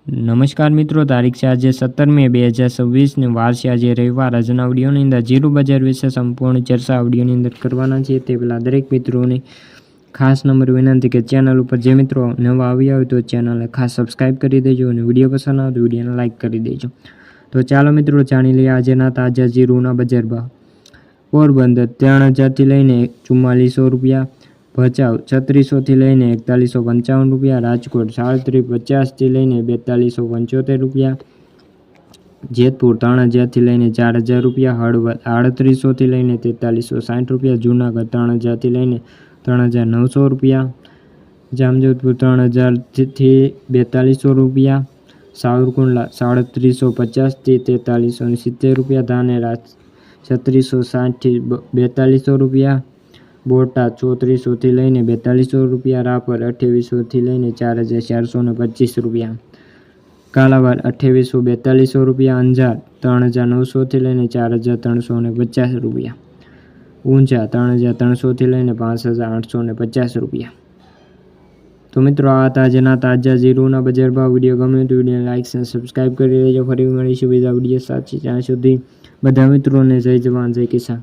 નમસ્કાર મિત્રો, તારીખ છે આજે 17 મે 2026 ને વાર છે આજે રવિવાર। આજના વિડીયોની અંદર જીરું બજાર વિશે સંપૂર્ણ ચર્ચા વિડીયોની અંદર કરવાના છે। તે પહેલાં દરેક મિત્રોને ખાસ નંબર વિનંતી કે ચેનલ ઉપર જે મિત્રો નવા આવ્યા હોય તો ચેનલને ખાસ સબસ્ક્રાઈબ કરી દેજો અને વિડીયો પસંદ આવે તો વિડીયોને લાઇક કરી દેજો। તો ચાલો મિત્રો જાણી લઈએ આજના તાજા જીરુના બજાર ભાવ। પોરબંદર 3000થી લઈને 4400 રૂપિયા, ભચાઉ 3600થી લઈને 4155 રૂપિયા, રાજકોટ 3750થી લઈને 4275 રૂપિયા, જેતપુર 3000થી લઈને 4000 રૂપિયા, હળવદ 3800થી લઈને 4360 રૂપિયા, જૂનાગઢ 3000થી લઈને 3900 રૂપિયા, જામજોધપુર 3000થી 4200 રૂપિયા, સાવરકુંડલા 3750થી 4370 રૂપિયા, ધાનેરા 3660થી 4200 રૂપિયા, બોટાદ 3400થી લઈને 4200 રૂપિયા, રાપર 2800થી લઈને 4425 રૂપિયા, કાલાવાડ 2800 4200 રૂપિયા, અંજાર 3900થી લઈને 4350 રૂપિયા, ઊંઝા 3300થી લઈને 5850 રૂપિયા। તો મિત્રો આ તાજના તાજા જીરુના બજાર ભાવ। વિડીયો ગમે તો વિડીયોને લાઇક અને સબસ્ક્રાઈબ કરી દેજો। ફરી મળીશું બીજા વિડીયો સાથે, ત્યાં સુધી બધા મિત્રોને જય જવાન જય કિસાન।